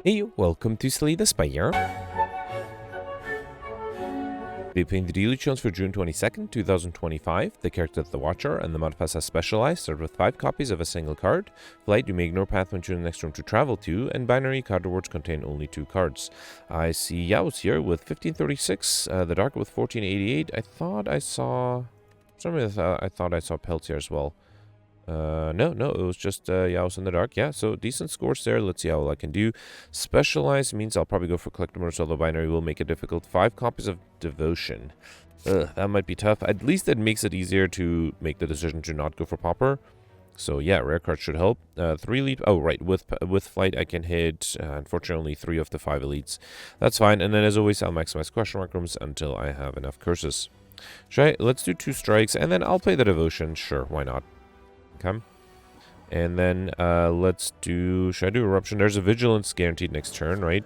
Hey, welcome to Slay the Spire. They playing the daily challenge for June 22nd, 2025. The character of the Watcher and the modifiers has specialized, started with 5 copies of a single card. Flight, you may ignore path when choosing the next room to travel to, and binary card rewards contain only 2 cards. I see Yao's here with 1536, the Dark with 1488. I thought I saw Peltz here as well. No, it was just Yao's in the Dark. Yeah, so decent scores there. Let's see how well I can do. Specialized means I'll probably go for collectibles, although binary will make it difficult. 5 copies of Devotion. That might be tough. At least it makes it easier to make the decision to not go for Pauper. So yeah, rare cards should help. 3 leap. Oh, right. With Flight, I can hit, unfortunately, only 3 of the 5 elites. That's fine. And then, as always, I'll maximize question mark rooms until I have enough curses. Let's do 2 strikes, and then I'll play the Devotion. Sure, why not? Okay. And then let's do... Should I do Eruption? There's a Vigilance guaranteed next turn, right?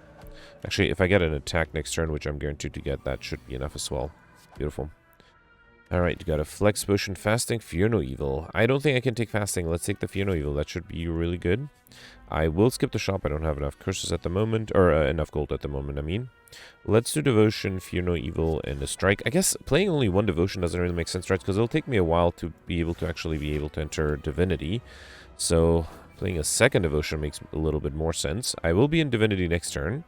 Actually, if I get an attack next turn, which I'm guaranteed to get, that should be enough as well. Beautiful. Alright, you got a Flex Potion, Fasting, Fear No Evil. I don't think I can take Fasting. Let's take the Fear No Evil. That should be really good. I will skip the shop. I don't have enough curses at the moment. Or enough gold at the moment, I mean. Let's do Devotion, Fear No Evil, and a Strike. I guess playing only 1 Devotion doesn't really make sense, right? Because it'll take me a while to be able to enter Divinity. So playing a 2nd Devotion makes a little bit more sense. I will be in Divinity next turn.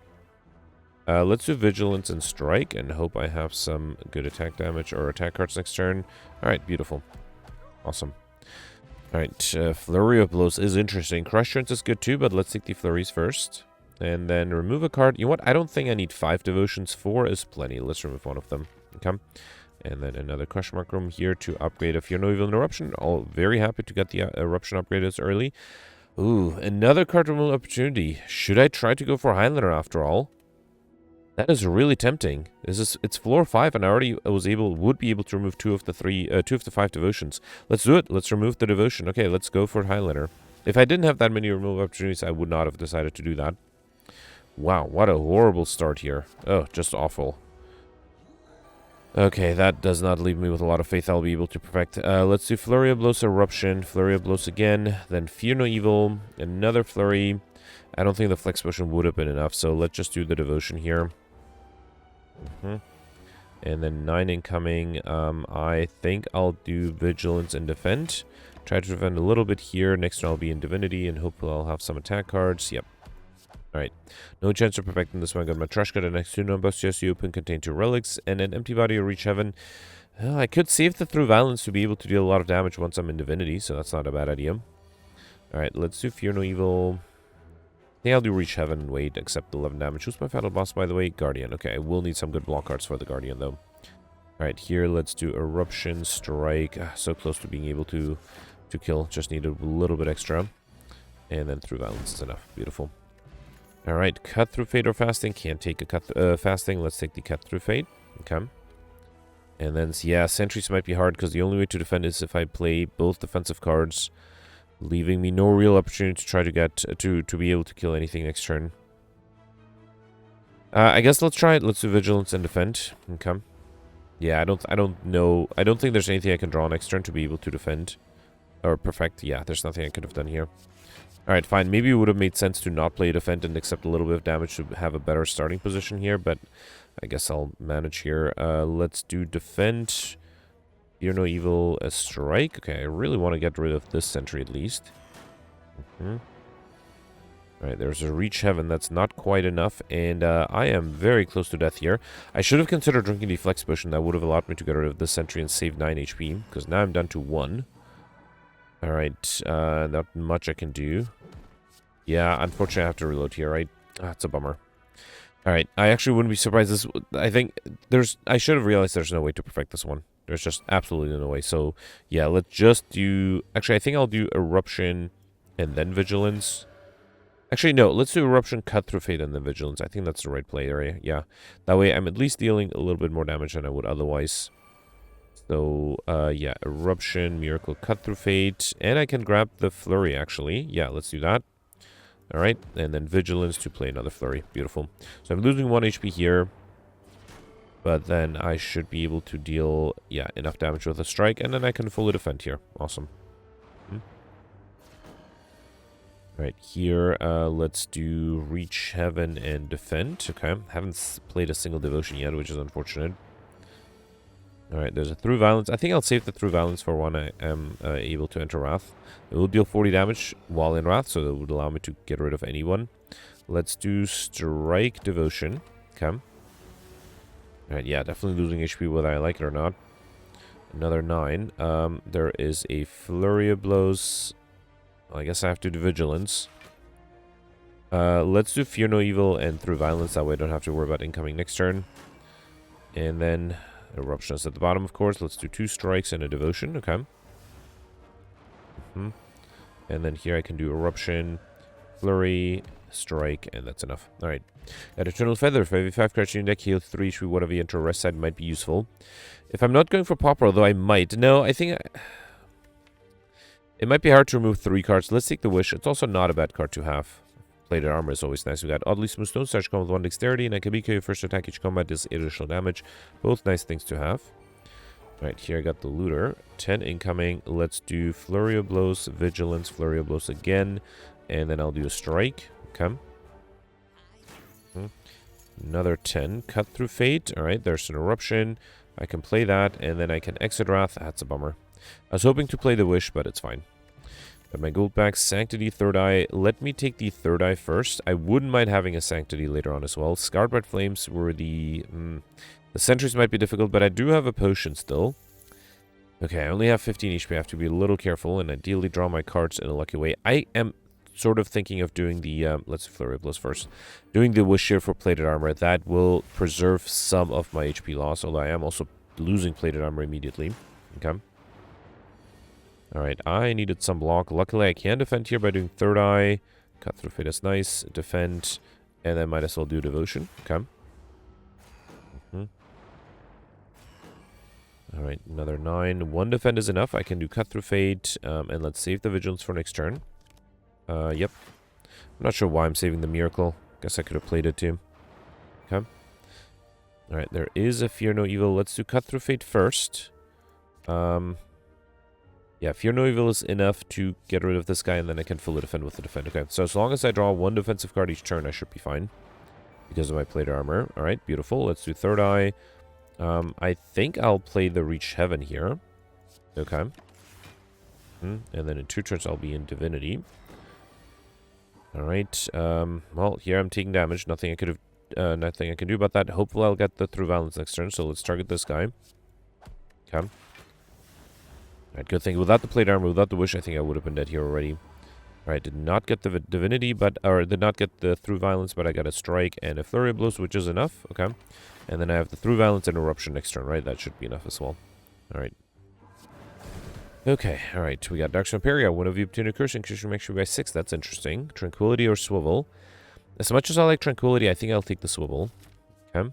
Let's do Vigilance and Strike and hope I have some good attack damage or attack cards next turn. Alright, beautiful. Awesome. Alright, Flurry of Blows is interesting. Crush Turns is good too, but let's take the Flurries first. And then remove a card. You know what? I don't think I need 5 Devotions. 4 is plenty. Let's remove 1 of them. Okay. And then another question mark room here to upgrade a Fear No Evil and Eruption. All very happy to get the Eruption upgraded this early. Ooh, another card removal opportunity. Should I try to go for Highlander after all? That is really tempting. It's floor 5, and I already would be able to remove 2 of the 5 Devotions. Let's do it. Let's remove the Devotion. Okay, let's go for Highlander. If I didn't have that many removal opportunities, I would not have decided to do that. Wow, what a horrible start here. Oh, just awful. Okay, that does not leave me with a lot of faith I'll be able to perfect. Let's do Flurry of Blows, Eruption, Flurry of Blows again, then Fear No Evil, another Flurry. I don't think the Flex Potion would have been enough, so let's just do the Devotion here. And then 9 incoming. I think I'll do Vigilance and Defend. Try to defend a little bit here. Next turn I'll be in Divinity, and hopefully I'll have some attack cards. Yep. Alright, no chance of perfecting this one. I got Matryoshka, the next 2 numbers just you open contain 2 relics, and an empty body or reach heaven. I could save the through violence to be able to deal a lot of damage once I'm in Divinity, so that's not a bad idea. Alright, let's do Fear No Evil. I think I'll do Reach Heaven and wait, accept 11 damage. Who's my final boss, by the way? Guardian. Okay, I will need some good block cards for the Guardian, though. Alright, here, let's do Eruption, Strike. So close to being able to kill. Just need a little bit extra. And then through violence is enough. Beautiful. Alright, Cut Through Fate or Fasting. Can't take a Fasting. Let's take the Cut Through Fate. Okay. And then, yeah, Sentries might be hard because the only way to defend is if I play both defensive cards, leaving me no real opportunity to try to get to be able to kill anything next turn. I guess let's try it. Let's do Vigilance and Defend. Okay. Yeah, I don't know. I don't think there's anything I can draw next turn to be able to defend. Or perfect. Yeah, there's nothing I could have done here. Alright, fine. Maybe it would have made sense to not play Defend and accept a little bit of damage to have a better starting position here, but I guess I'll manage here. Let's do Defend. Fear No Evil, a Strike. Okay, I really want to get rid of this sentry at least. Alright, there's a Reach Heaven. That's not quite enough, and I am very close to death here. I should have considered drinking the Flex Potion. That would have allowed me to get rid of this sentry and save 9 HP, because now I'm down to 1. Alright, not much I can do. Yeah, unfortunately I have to reload here, right? That's a bummer. Alright, I actually wouldn't be surprised. I should have realized there's no way to perfect this one. There's just absolutely no way. So, yeah, let's just do... Actually, I think I'll do Eruption and then Vigilance. Actually, no. Let's do Eruption, Cut Through Fate, and then Vigilance. I think that's the right play area. Yeah. That way, I'm at least dealing a little bit more damage than I would otherwise. So, yeah. Eruption, Miracle, Cut Through Fate. And I can grab the Flurry, actually. Yeah, let's do that. Alright. And then Vigilance to play another Flurry. Beautiful. So, I'm losing 1 HP here. But then I should be able to deal, yeah, enough damage with a Strike, and then I can fully defend here. Awesome. Right, here, let's do Reach Heaven and Defend. Okay, haven't played a single Devotion yet, which is unfortunate. Alright, there's a Through Violence. I think I'll save the Through Violence for when I am able to enter Wrath. It will deal 40 damage while in Wrath, so that would allow me to get rid of anyone. Let's do Strike Devotion. Okay. Alright, yeah, definitely losing HP whether I like it or not. Another 9. There is a Flurry of Blows. I guess I have to do Vigilance. Let's do Fear No Evil and Through Violence. That way I don't have to worry about incoming next turn. And then Eruption is at the bottom, of course. Let's do 2 strikes and a Devotion. Okay. And then here I can do Eruption, Flurry, Strike, and that's enough. Alright. Got Eternal Feather. For every 5 cards in your deck, heal 3 HP, whatever you enter rest side might be useful. If I'm not going for Pauper, although I might. No, I think... it might be hard to remove 3 cards. Let's take the Wish. It's also not a bad card to have. Plated Armor is always nice. We got Oddly Smooth Stone, starts combat with 1 Dexterity, and Akabika, your first attack each combat does 8 additional damage. Both nice things to have. Right, here I got the Looter. 10 incoming. Let's do Flurry of Blows, Vigilance, Flurry of Blows again, and then I'll do a Strike. Okay. Another 10. Cut Through Fate. Alright, there's an Eruption. I can play that, and then I can exit Wrath. That's a bummer. I was hoping to play the Wish, but it's fine. Got my gold back. Sanctity, Third Eye. Let me take the Third Eye first. I wouldn't mind having a Sanctity later on as well. Scarred by Flames were the... the sentries might be difficult, but I do have a potion still. Okay, I only have 15 HP. I have to be a little careful and ideally draw my cards in a lucky way. I am sort of thinking of doing the... let's Flurry of Blows first. Doing the Wish here for Plated Armor. That will preserve some of my HP loss, although I am also losing Plated Armor immediately. Okay. Alright, I needed some block. Luckily, I can defend here by doing Third Eye. Cut Through Fate is nice. Defend. And then might as well do Devotion. Okay. Alright, another 9. 1 defend is enough. I can do Cut Through Fate. And let's save the Vigilance for next turn. Yep. I'm not sure why I'm saving the Miracle. Guess I could have played it too. Okay. Alright, there is a Fear No Evil. Let's do Cut Through Fate first. Yeah, Fear No Evil is enough to get rid of this guy, and then I can fully defend with the defend. Okay, so as long as I draw 1 defensive card each turn, I should be fine. Because of my Plated Armor. Alright, beautiful. Let's do Third Eye. I think I'll play the Reach Heaven here. Okay. And then in 2 turns, I'll be in Divinity. Alright, well, here I'm taking damage. Nothing I could have, nothing I can do about that. Hopefully I'll get the Through Violence next turn, so let's target this guy. Okay. Alright, good thing. Without the Plate Armor, without the Wish, I think I would have been dead here already. Alright, did not get the Divinity, or did not get the Through Violence, but I got a Strike and a Flurry of Blows, which is enough. Okay. And then I have the Through Violence and Eruption next turn, right? That should be enough as well. Alright. Okay, alright. We got Dark Imperia. One of you obtain a curse, increase your max by 6. That's interesting. Tranquility or Swivel. As much as I like Tranquility, I think I'll take the Swivel. Okay.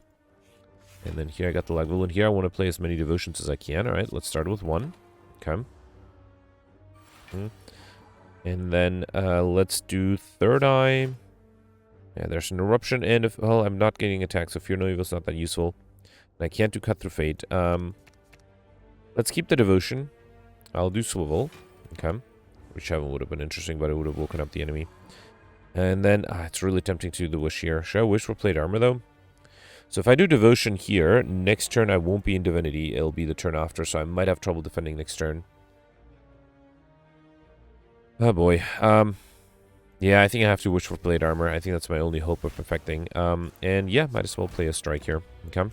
And then here I got the Lagavulin. And here I want to play as many Devotions as I can. Alright, let's start with 1. Okay. And then let's do Third Eye. Yeah, there's an Eruption, and if... well, I'm not getting attacked, so Fear No Evil is not that useful. And I can't do Cut Through Fate. Let's keep the Devotion. I'll do Swivel. Okay. Which would have been interesting, but it would have woken up the enemy. And then, it's really tempting to do the Wish here. Should I Wish for Plate Armor, though? So if I do Devotion here, next turn I won't be in Divinity. It'll be the turn after, so I might have trouble defending next turn. Oh boy. Yeah, I think I have to Wish for Plate Armor. I think that's my only hope of perfecting. And yeah, might as well play a Strike here. Okay.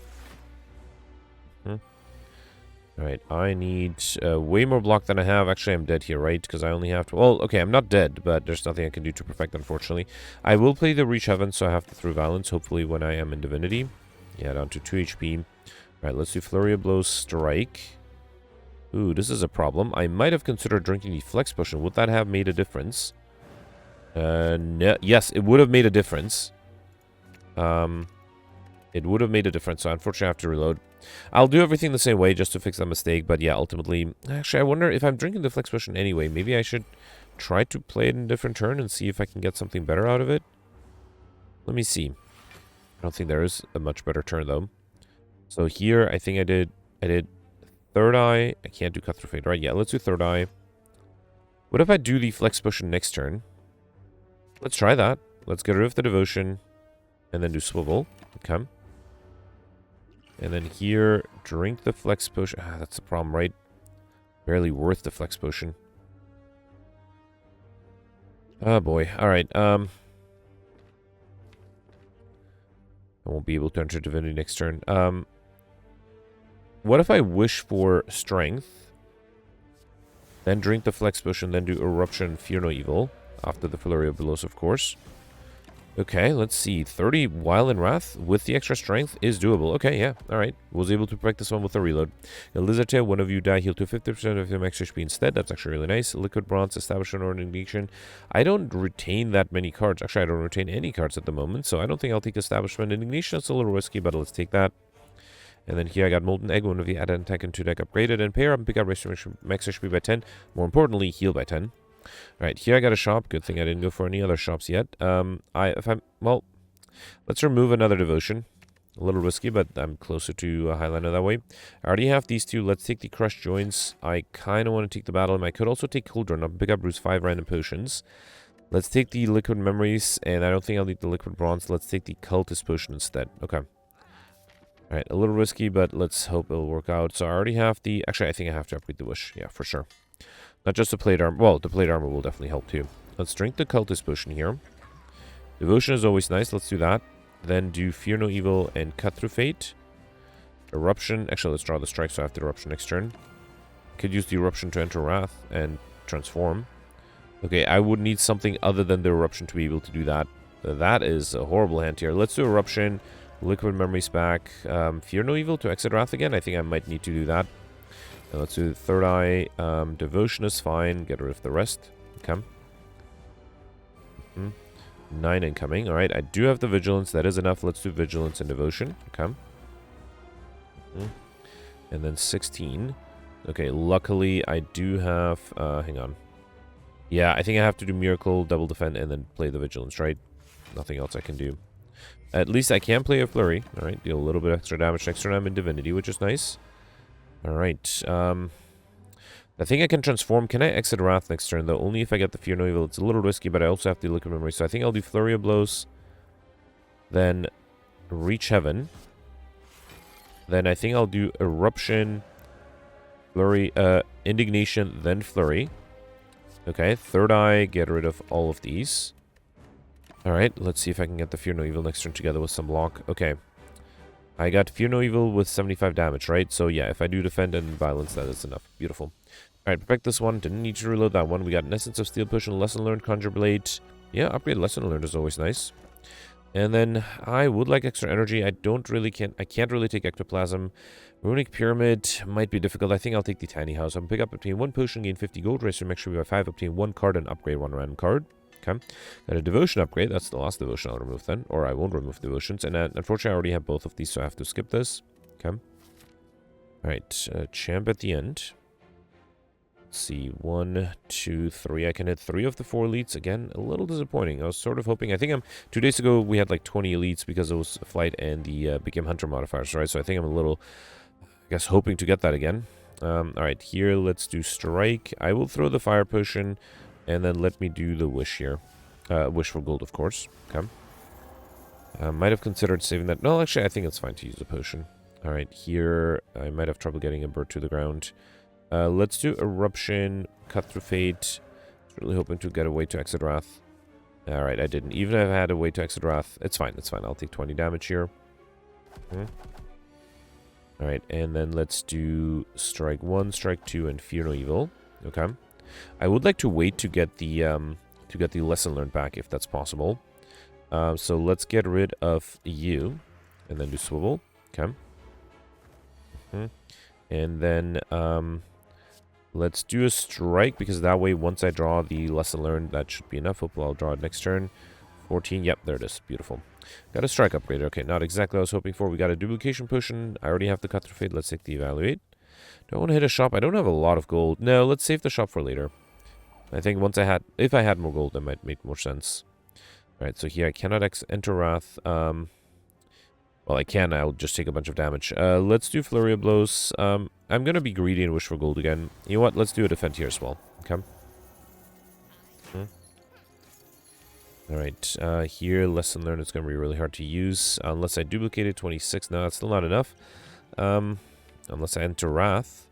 Alright, I need way more block than I have. Actually, I'm dead here, right? Because I only have to... well, okay, I'm not dead, but there's nothing I can do to perfect, unfortunately. I will play the Reach Heaven, so I have to Through Violence, hopefully when I am in Divinity. Yeah, down to 2 HP. Alright, let's do Flurry of Blows, Strike. Ooh, this is a problem. I might have considered drinking the Flex Potion. Would that have made a difference? No, yes, it would have made a difference. It would have made a difference, so unfortunately I have to reload. I'll do everything the same way just to fix that mistake, but yeah, ultimately... actually, I wonder if I'm drinking the Flex Potion anyway, maybe I should try to play it in a different turn and see if I can get something better out of it. Let me see. I don't think there is a much better turn, though. So here, I think I did Third Eye. I can't do Cut Through Fate, right? Yeah, let's do Third Eye. What if I do the Flex Potion next turn? Let's try that. Let's get rid of the devotion. And then do swivel. Okay. And then here, drink the flex potion. Ah, that's the problem, right? Barely worth the flex potion. Oh boy. Alright, I won't be able to enter Divinity next turn. What if I wish for strength? Then drink the flex potion, then do eruption, fear no evil. After the flurry of blows, of course. Okay, let's see. 30 Wild and Wrath with the extra strength is doable. Okay, yeah. Alright. Was able to protect this one with a reload. A Lizard Tail, one of you die, heal to 50% of your max HP instead. That's actually really nice. Liquid Bronze, establish an order indignation. I don't retain that many cards. Actually, I don't retain any cards at the moment, so I don't think I'll take Establishment Indignation. It's a little risky, but let's take that. And then here I got Molten Egg, one of you add an attack into deck upgraded, and pair up and pick up restoration max HP by 10. More importantly, heal by 10. Alright, here I got a shop. Good thing I didn't go for any other shops yet. Well, let's remove another devotion. A little risky, but I'm closer to Highlander that way. I already have these two. Let's take the Crushed Joints. I kind of want to take the Battle, and I could also take Cauldron up and pick up Bruce 5 random potions. Let's take the Liquid Memories, and I don't think I'll need the Liquid Bronze. Let's take the Cultist Potion instead. Okay. Alright, a little risky, but let's hope it'll work out. So I already have the... Actually, I think I have to upgrade the Wish. Yeah, for sure. Not just the plate armor. Well, the plate armor will definitely help too. Let's drink the Cultist Potion here. Devotion is always nice. Let's do that. Then do Fear No Evil and Cut Through Fate. Eruption. Actually, let's draw the strike, so I have the Eruption next turn. Could use the Eruption to enter Wrath and transform. Okay, I would need something other than the Eruption to be able to do that. That is a horrible hand here. Let's do Eruption. Liquid Memories back. Fear No Evil to exit Wrath again. I think I might need to do that. Let's do the Third Eye. Devotion is fine. Get rid of the rest. Okay. 9 incoming. Alright, I do have the Vigilance. That is enough. Let's do Vigilance and Devotion. Okay. And then 16. Okay, luckily I do have... hang on. Yeah, I think I have to do Miracle, Double Defend, and then play the Vigilance, right? Nothing else I can do. At least I can play a Flurry. Alright, deal a little bit extra damage next turn. I'm in Divinity, which is nice. Alright, I think I can transform. Can I exit Wrath next turn, though? Only if I get the Fear No Evil. It's a little risky, but I also have the Liquid Memory. So I think I'll do Flurry of Blows. Then Reach Heaven. Then I think I'll do Eruption, Flurry, Indignation, then Flurry. Okay, Third Eye, get rid of all of these. Alright, let's see if I can get the Fear No Evil next turn together with some block. Okay. I got Fear No Evil with 75 damage, right? So yeah, if I do Defend and Violence, that is enough. Beautiful. Alright, perfect this one. Didn't need to reload that one. We got an Essence of Steel Potion, Lesson Learned, Conjure Blade. Yeah, upgrade Lesson Learned is always nice. And then I would like extra energy. I can't really take Ectoplasm. Runic Pyramid might be difficult. I think I'll take the Tiny House. I'll pick up, obtain 1 potion, gain 50 gold, raise your max HP by 5, obtain 1 card, and upgrade 1 random card. Okay. Got a Devotion upgrade. That's the last Devotion I'll remove then. Or I won't remove Devotions. And unfortunately, I already have both of these, so I have to skip this. Okay. Alright. Champ at the end. Let's see. 1, 2, 3. I can hit 3 of the 4 elites. Again, a little disappointing. I was sort of hoping... I think 2 days ago, we had like 20 elites because it was Flight and the Big Game Hunter modifiers, right? So I think I'm a little, I guess, hoping to get that again. Alright. Here, let's do Strike. I will throw the Fire Potion... And then let me do the Wish here. Wish for gold, of course. Okay. Might have considered saving that. No, actually, I think it's fine to use the potion. Alright, here, I might have trouble getting a bird to the ground. Let's do Eruption, Cut Through Fate. Really hoping to get a way to exit Wrath. Alright, I didn't. Even if I had a way to exit Wrath, it's fine, it's fine. I'll take 20 damage here. Alright, and then let's do Strike 1, Strike 2, and Fear No Evil. Okay. I would like to wait to get the Lesson Learned back if that's possible. So let's get rid of you, and then do Swivel. Okay. And then let's do a Strike, because that way once I draw the Lesson Learned, that should be enough. Hopefully I'll draw it next turn. 14. Yep, there it is. Beautiful. Got a Strike upgrade. Okay, not exactly what I was hoping for. We got a Duplication Potion. I already have the Cut Through Fate. Let's take the Evaluate. Do I want to hit a shop? I don't have a lot of gold. No, let's save the shop for later. I think if I had more gold, that might make more sense. Alright, so here I cannot enter Wrath. Well, I can. I'll just take a bunch of damage. Let's do Flurry of Blows. I'm going to be greedy and wish for gold again. You know what? Let's do a Defend here as well. Okay. Alright, here, lesson learned is going to be really hard to use. Unless I duplicate it, 26. No, that's still not enough. Unless I enter Wrath.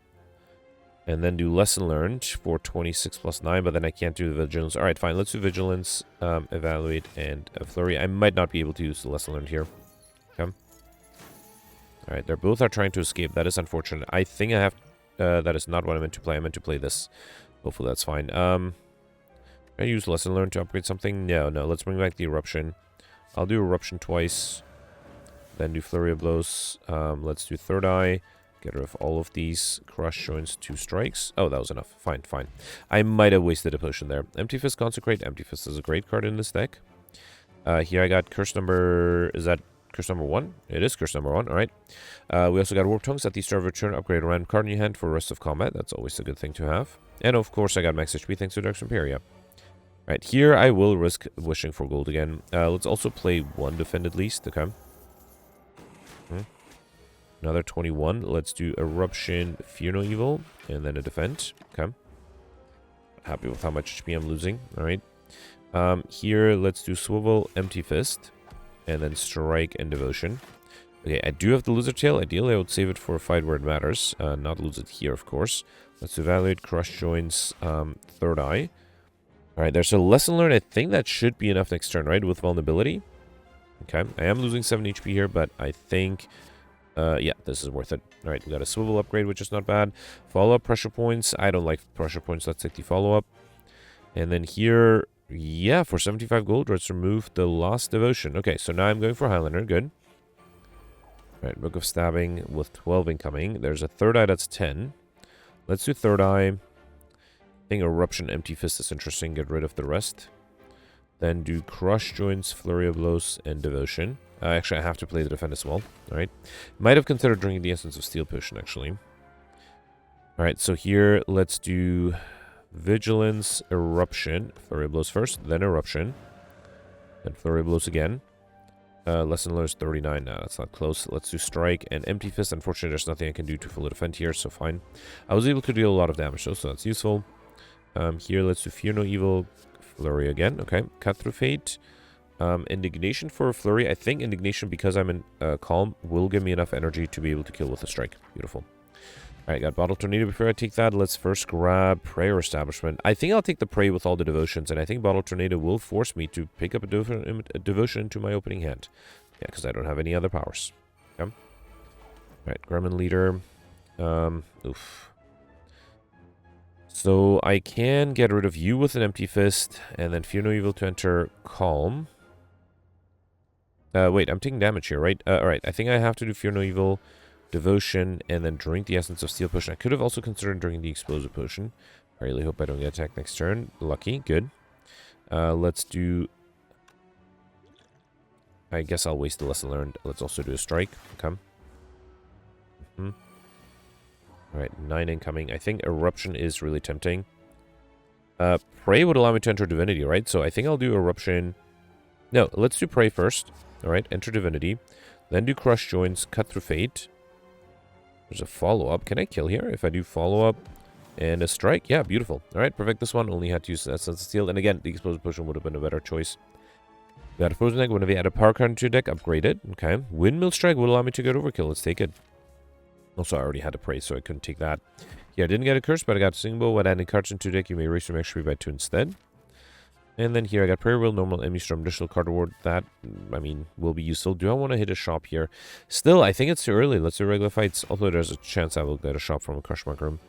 And then do lesson learned for 26 plus 9, but then I can't do the vigilance. Alright, fine. Let's do vigilance, evaluate, and a flurry. I might not be able to use the lesson learned here. Okay. Alright, they're both are trying to escape. That is unfortunate. I think I have... that is not what I meant to play. I meant to play this. Hopefully that's fine. Can I use lesson learned to upgrade something? No, no. Let's bring back the eruption. I'll do eruption twice. Then do flurry of blows. Let's do third eye. Get rid of all of these. Crush joins 2 strikes. Oh, that was enough. Fine, fine. I might have wasted a potion there. Empty Fist Consecrate. Empty Fist is a great card in this deck. Here I got curse number... Is that curse number 1? It is curse number 1. Alright. We also got Warp Tongues at the start of return. Upgrade a random card in your hand for the rest of combat. That's always a good thing to have. And of course I got max HP thanks to Dark Imperia. Right, here I will risk wishing for gold again. Let's also play 1 defend at least. Okay. Another 21. Let's do Eruption, Fear No Evil, and then a defend. Okay. Happy with how much HP I'm losing. Alright. Here, let's do Swivel, Empty Fist, and then Strike and Devotion. Okay, I do have the Lizard Tail. Ideally, I would save it for a fight where it matters. Not lose it here, of course. Let's evaluate Crush Joints, Third Eye. Alright, there's a lesson learned. I think that should be enough next turn, right? With vulnerability. Okay, I am losing 7 HP here, but I think... yeah, this is worth it. Alright, we got a swivel upgrade, which is not bad. Follow-up pressure points. I don't like pressure points. Let's take the follow-up. And then here... Yeah, for 75 gold, let's remove the Lost Devotion. Okay, so now I'm going for Highlander. Good. Alright, Book of Stabbing with 12 incoming. There's a third eye that's 10. Let's do third eye. I think Eruption, Empty Fist is interesting. Get rid of the rest. Then do Crush Joints, Flurry of Blows, and Devotion. Actually, I have to play the defend as well. Alright. Might have considered drinking the Essence of Steel potion, actually. Alright, so here, let's do Vigilance, Eruption. Flurry of Blows first, then Eruption. Then Flurry of Blows again. Lesson learned is 39. No, that's not close. Let's do Strike and Empty Fist. Unfortunately, there's nothing I can do to fully defend here, so fine. I was able to deal a lot of damage, though, so that's useful. Here, let's do Fear No Evil, Flurry again. Okay, Cut Through Fate. Indignation for a Flurry. I think Indignation, because I'm in Calm, will give me enough energy to be able to kill with a Strike. Beautiful. Alright, got Bottle Tornado. Before I take that, let's first grab Prayer Establishment. I think I'll take the Pray with all the devotions, and I think Bottle Tornado will force me to pick up a devotion into my opening hand. Yeah, because I don't have any other powers. Okay. Alright, Gremlin Leader. Oof. So I can get rid of you with an Empty Fist, and then Fear No Evil to enter Calm. Wait, I'm taking damage here, right? Alright, I think I have to do Fear No Evil, Devotion, and then drink the Essence of Steel potion. I could have also considered drinking the Explosive potion. I really hope I don't get attacked next turn. Lucky, good. Let's do... I guess I'll waste the lesson learned. Let's also do a Strike. Okay. Alright, 9 incoming. I think Eruption is really tempting. Pray would allow me to enter Divinity, right? So I think I'll do Eruption... No, let's do Pray first. Alright, enter Divinity. Then do Crush Joints, Cut Through Fate. There's a follow-up. Can I kill here if I do follow-up and a Strike? Yeah, beautiful. Alright, perfect this one. Only had to use Essence of Steel. And again, the Explosive Potion would have been a better choice. We got a Frozen Egg. Whenever you add a power card into your deck, upgrade it. Okay. Windmill Strike will allow me to get Overkill. Let's take it. Also, I already had a Pray, so I couldn't take that. Yeah, I didn't get a Curse, but I got a Singing Bowl. When adding cards into your deck, you may raise your max HP by 2 instead. And then here I got Prayer Wheel, Normal Enemy Storm, additional card reward. That, I mean, will be useful. Do I want to hit a shop here? Still, I think it's too early. Let's do regular fights. Although there's a chance I will get a shop from a Crush Mark room.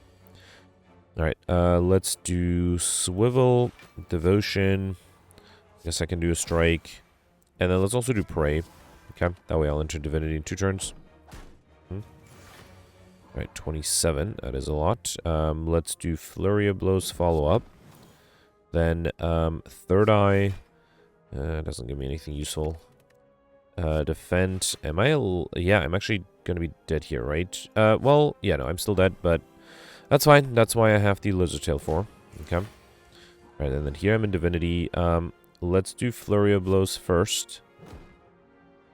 Alright, let's do Swivel, Devotion. Guess I can do a Strike. And then let's also do Pray. Okay, that way I'll enter Divinity in 2 turns. Alright, 27. That is a lot. Let's do Flurry of Blows follow-up. Then, Third Eye. Doesn't give me anything useful. Defend. Am I... Yeah, I'm actually going to be dead here, right? Well, yeah, no, I'm still dead, but that's fine. That's why I have the Lizard Tail for. Okay. Alright, and then here I'm in Divinity. Let's do Flurry of Blows first.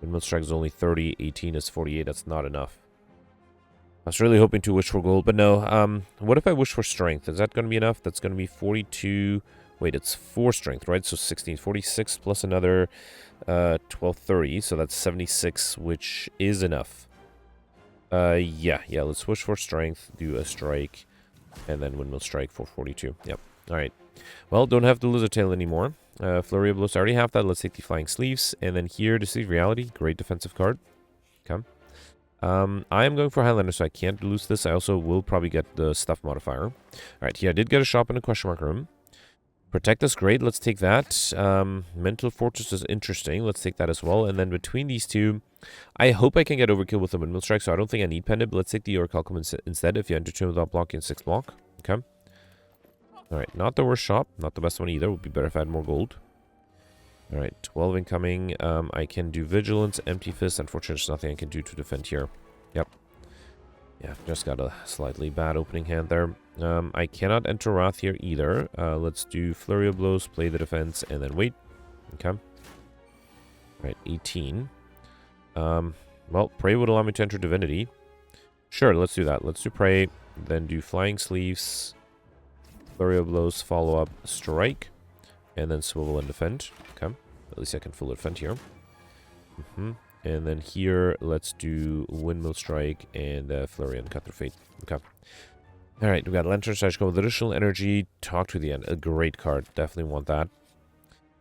Windmill Strike is only 30. 18 is 48. That's not enough. I was really hoping to wish for gold, but no. What if I wish for strength? Is that going to be enough? That's going to be 42 Wait, it's 4 strength, right? So 1646 plus another 1230. So that's 76, which is enough. Yeah, let's switch for strength, do a strike, and then windmill strike for 42. Yep. Alright. Well, don't have the lizard tail anymore. Flurry of blows, I already have that. Let's take the flying sleeves. And then here, Deceive Reality. Great defensive card. Okay. I am going for Highlander, so I can't lose this. I also will probably get the stuff modifier. Alright, here I did get a shop in a question mark room. Protect us, great. Let's take that. Mental Fortress is interesting. Let's take that as well. And then between these two, I hope I can get overkill with the windmill strike, so I don't think I need Pendant, but let's take the Orichalcum instead if you enter turn without blocking 6 block. Okay. Alright, not the worst shop. Not the best one either. Would be better if I had more gold. Alright, 12 incoming. I can do Vigilance, Empty Fist. Unfortunately, there's nothing I can do to defend here. Yep. Yeah, just got a slightly bad opening hand there. I cannot enter Wrath here either. Let's do Flurry of Blows, play the defense, and then wait. Okay. Alright, 18. Well, Prey would allow me to enter Divinity. Sure, let's do that. Let's do Prey, then do Flying Sleeves, Flurry of Blows, follow up, Strike, and then Swivel and Defend. Okay. At least I can full defend here. And then here, let's do Windmill Strike and Flurry and Cut Through Fate. Okay. Alright, we got Lantern Strike with additional energy. Talk to the End. A great card. Definitely want that.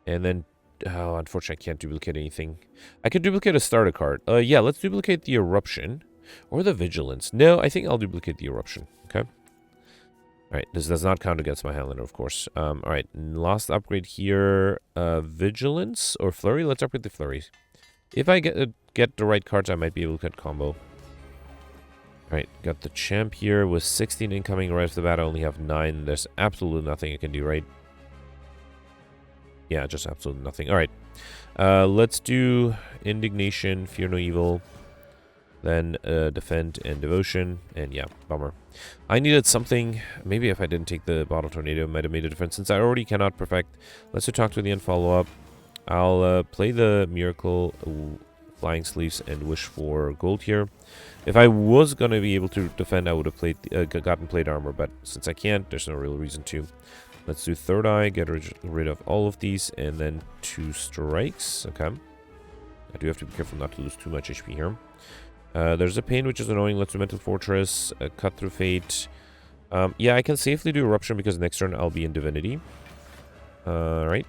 And then, oh, unfortunately, I can't duplicate anything. I could duplicate a starter card. Yeah, let's duplicate the Eruption. Or the Vigilance. No, I think I'll duplicate the Eruption. Okay. Alright, this does not count against my Highlander, of course. Alright, last upgrade here. Vigilance or Flurry? Let's upgrade the Flurry. If I get the right cards, I might be able to get combo. Alright, got the champ here with 16 incoming right off the bat. I only have 9. There's absolutely nothing I can do, right? Yeah, just absolutely nothing. Alright, let's do Indignation, Fear No Evil, then Defend and Devotion, and yeah, bummer. I needed something. Maybe if I didn't take the Bottle Tornado, it might have made a difference. Since I already cannot perfect, let's do Talk to the End follow-up. I'll play the Miracle, Flying Sleeves, and wish for gold here. If I was going to be able to defend, I would have played gotten plate armor, but since I can't, there's no real reason to. Let's do Third Eye, get rid of all of these, and then 2 strikes. Okay. I do have to be careful not to lose too much HP here. There's a Pain, which is annoying. Let's do Mental Fortress, Cut Through Fate. Yeah, I can safely do Eruption because next turn I'll be in Divinity. Right.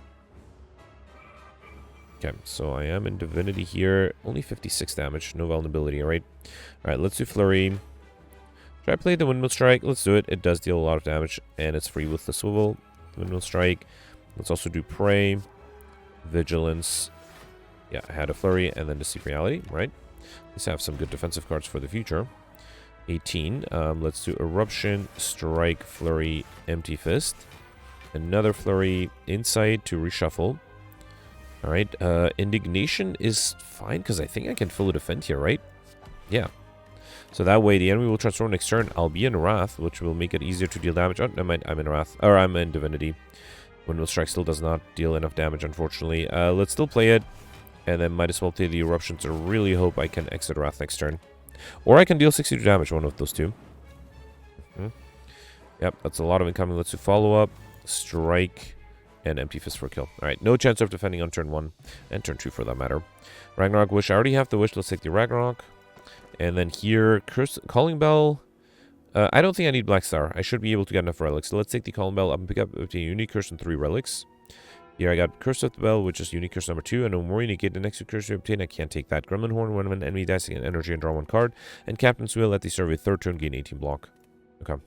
Okay, so I am in Divinity here. Only 56 damage, no vulnerability, alright? Alright, let's do Flurry. Should I play the Windmill Strike? Let's do it. It does deal a lot of damage, and it's free with the Swivel. Windmill Strike. Let's also do Prey. Vigilance. Yeah, I had a Flurry, and then Deceive Reality, right? Let's have some good defensive cards for the future. 18. Let's do Eruption, Strike, Flurry, Empty Fist. Another Flurry, Insight to reshuffle. Alright, Indignation is fine, because I think I can fully defend here, right? Yeah. So that way, the enemy will transform next turn. I'll be in Wrath, which will make it easier to deal damage. Oh, never mind, I'm in Wrath. Or I'm in Divinity. Windmill Strike still does not deal enough damage, unfortunately. Let's still play it, and then might as well play the Eruption to really hope I can exit Wrath next turn. Or I can deal 62 damage, one of those two. Yep, that's a lot of incoming. Let's do follow-up, Strike, and Empty Fist for a kill. Alright, no chance of defending on turn 1. And turn 2 for that matter. Ragnarok Wish. I already have the Wish. Let's take the Ragnarok. And then here, Calling Bell. I don't think I need Black Star. I should be able to get enough relics. So let's take the Calling Bell up and pick up a unique curse and 3 relics. Here I got Curse of the Bell, which is unique curse number 2. And no more negate the next curse you obtain. I can't take that. Gremlin Horn, when an enemy dies, again energy and draw 1 card. And Captain's Will at the start of a 3rd turn, gain 18 block. Okay.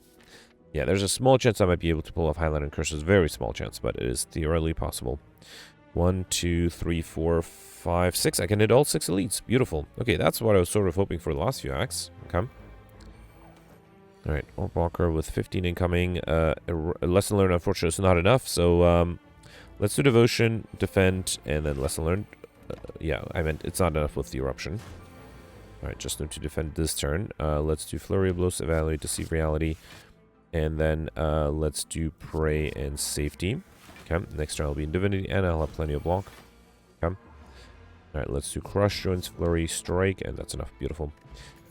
Yeah, there's a small chance I might be able to pull off Highlander and Curses. Very small chance, but it is theoretically possible. 1, 2, 3, 4, 5, 6. I can hit all 6 elites. Beautiful. Okay, that's what I was sort of hoping for the last few acts. Okay. Alright, Orc Walker with 15 incoming. A lesson learned, unfortunately, is not enough. So, let's do Devotion, Defend, and then Lesson Learned. Yeah, I meant it's not enough with the Eruption. Alright, just need to defend this turn. Let's do Flurry of Blows, Evaluate, Deceive Reality. And then let's do Prey and Safety. Okay, next turn I'll be in Divinity, and I'll have plenty of block. Okay. Alright, let's do Crush, Joints, Flurry, Strike, and that's enough. Beautiful.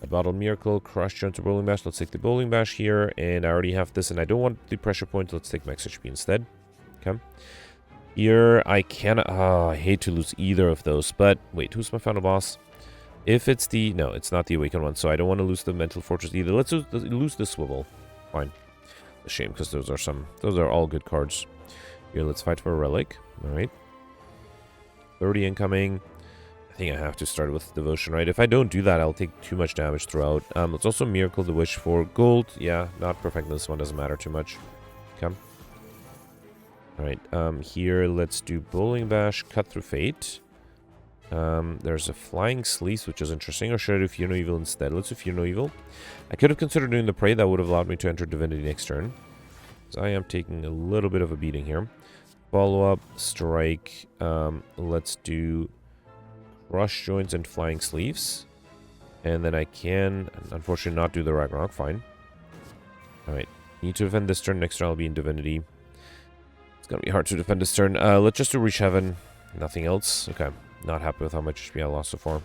A Bottled Miracle, Crush, Joints, or Bowling Bash. Let's take the Bowling Bash here, and I already have this, and I don't want the Pressure Point. Let's take Max HP instead. Okay. Here, I cannot... Oh, I hate to lose either of those. But, wait, who's my final boss? If it's the... No, it's not the Awakened one, so I don't want to lose the Mental Fortress either. Let's lose the Swivel. Fine. A shame, because those are all good cards. Here, let's fight for a Relic. Alright. 30 incoming. I think I have to start with Devotion, right? If I don't do that, I'll take too much damage throughout. Let's also Miracle the Wish for gold. Yeah, not perfect. This one doesn't matter too much. Okay. Alright, here, let's do Bowling Bash, Cut Through Fate. There's a Flying Sleece, which is interesting. Or should I do Fear No Evil instead? Let's do Fear No Evil. I could have considered doing the Prey. That would have allowed me to enter Divinity next turn. So I am taking a little bit of a beating here. Follow-up, Strike. Let's do Crush Joints and Flying Sleeves. And then I can, unfortunately, not do the Ragnarok. Fine. Alright, need to defend this turn. Next turn I'll be in Divinity. It's gonna be hard to defend this turn. Let's just do Reach Heaven. Nothing else. Okay. Not happy with how much HP I lost so far.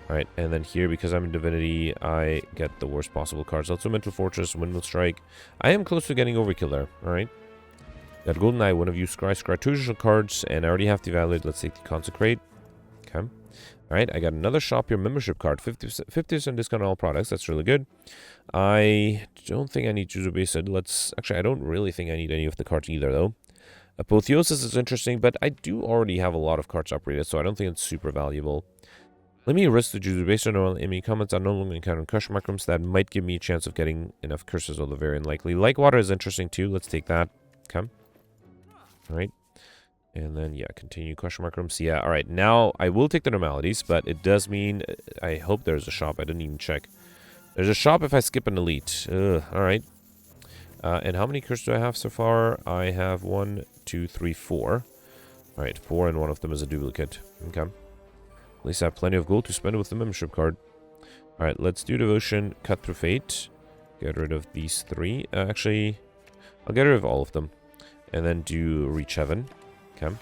Alright, and then here, because I'm in Divinity, I get the worst possible cards. Also Mental Fortress, Windmill Strike. I am close to getting Overkill there. Alright. Got Golden Eye, one of you scry two additional cards, and I already have to evaluate. Let's take the Consecrate. Okay. Alright, I got another shop here, membership card. 50% discount on all products. That's really good. I don't think I need Juzubase. Actually, I don't really think I need any of the cards either, though. Apotheosis is interesting, but I do already have a lot of cards upgraded, so I don't think it's super valuable. Let me risk the Juzu based on enemy comments. I'm no longer encountering Crush Mushrooms. That might give me a chance of getting enough curses, although very unlikely. Like Water is interesting too. Let's take that. Okay. Alright. And then, yeah, continue Crush Mushrooms. Yeah, alright. Now, I will take the normalities, but it does mean... I hope there's a shop. I didn't even check. There's a shop if I skip an elite. Alright. And how many curses do I have so far? I have 1, 2, 3, 4. Alright, 4, and one of them is a duplicate. Okay. At least I have plenty of gold to spend with the membership card. Alright, let's do Devotion, Cut Through Fate. Get rid of these 3. Actually, I'll get rid of all of them. And then do Reach Heaven. Okay.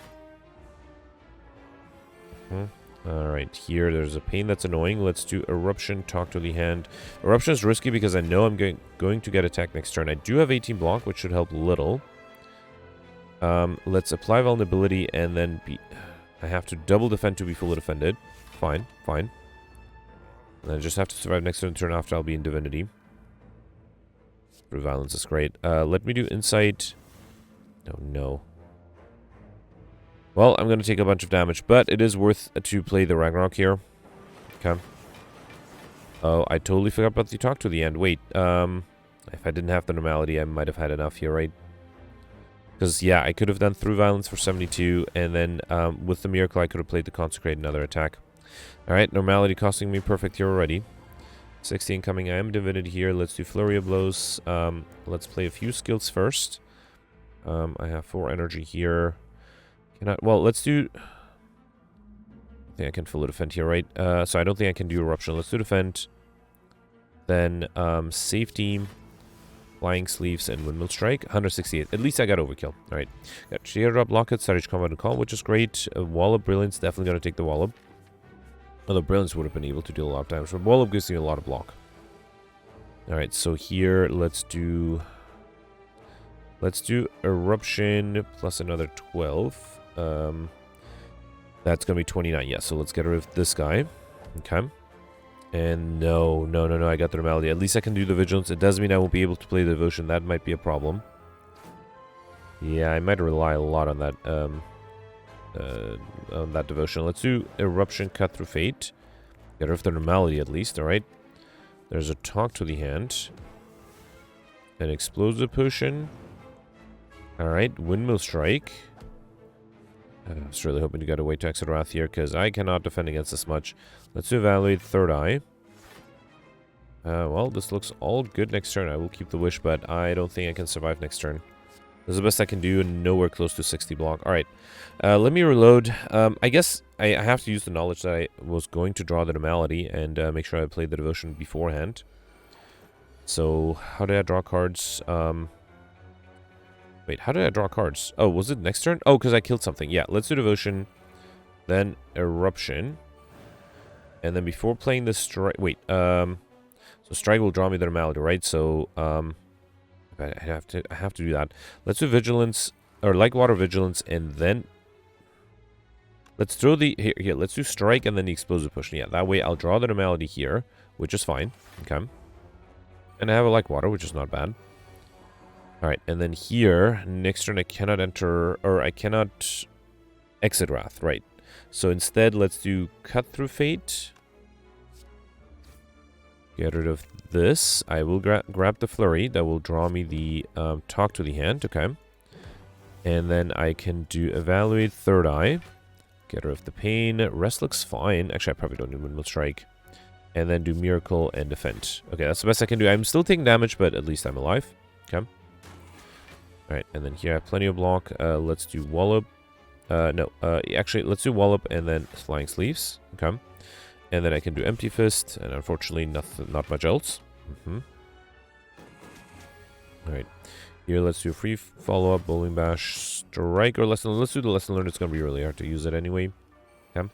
Alright, here there's a pain that's annoying. Let's do Eruption, Talk to the Hand. Eruption is risky because I know I'm going to get attacked next turn. I do have 18 block, which should help little. Let's apply Vulnerability and then be... I have to double defend to be fully defended. Fine, fine. And I just have to survive next turn after I'll be in Divinity. Brute Violence is great. Let me do Insight. Oh, no. Well, I'm going to take a bunch of damage, but it is worth to play the Ragnarok here. Okay. Oh, I totally forgot about the Talk to the End. Wait, if I didn't have the normality, I might have had enough here, right? Because, yeah, I could have done Through Violence for 72, and then with the Miracle, I could have played the Consecrate another attack. Alright, normality costing me perfect here already. 16 coming, I am Divinity here. Let's do Flurry of Blows. Let's play a few skills first. I have 4 energy here. Well, let's do... I think I can fully defend here, right? So I don't think I can do Eruption. Let's do Defend. Then, Safety, Flying Sleeves, and Windmill Strike. 168. At least I got Overkill. Alright. Got Teardrop, Locket, Savage Combat, and Call, which is great. Wallop, Brilliance. Definitely going to take the Wallop. Although Brilliance would have been able to deal a lot of damage. But Wallop gives you a lot of block. Alright, so here, let's do Eruption plus another 12. That's going to be 29. Yeah, so let's get rid of this guy. Okay. And no, I got the normality. At least I can do the Vigilance. It does mean I won't be able to play the Devotion. That might be a problem. Yeah, I might rely a lot on that Devotion. Let's do Eruption, Cut Through Fate. Get rid of the normality at least, alright? There's a Talk to the Hand. An Explosive Potion. Alright, Windmill Strike. I was really hoping to get away to Exit Wrath here, because I cannot defend against this much. Let's evaluate Third Eye. Well, this looks all good next turn. I will keep the Wish, but I don't think I can survive next turn. This is the best I can do, and nowhere close to 60 block. Alright, let me reload. I guess I have to use the knowledge that I was going to draw the Normality, and make sure I played the Devotion beforehand. So, how did I draw cards? Wait, how did I draw cards? Oh, was it next turn? Oh, because I killed something. Yeah, let's do Devotion. Then Eruption. And then before playing the Strike... Wait, so Strike will draw me the Normality, right? So, I have to do that. Let's do Vigilance. or like water vigilance, and then let's throw the here. Let's do strike and then the explosive potion. Yeah, that way I'll draw the normality here, which is fine. Okay, and I have a like water, which is not bad. All right, and then here next turn I cannot enter, or I cannot exit Wrath. Right. So instead, let's do cut through fate. Get rid of this. I will grab the flurry. That will draw me the talk to the hand. Okay. And then I can do evaluate third eye. Get rid of the pain. Rest looks fine. Actually, I probably don't need windmill strike. And then do miracle and defend. Okay, that's the best I can do. I'm still taking damage, but at least I'm alive. Okay. Alright, and then here I have plenty of block. Let's do wallop. Actually, let's do wallop and then flying sleeves. Okay. And then I can do empty fist, and unfortunately not much else. Alright. Here, let's do free follow-up, bowling bash, strike, or lesson. Let's do the lesson learned. It's going to be really hard to use it anyway. Okay.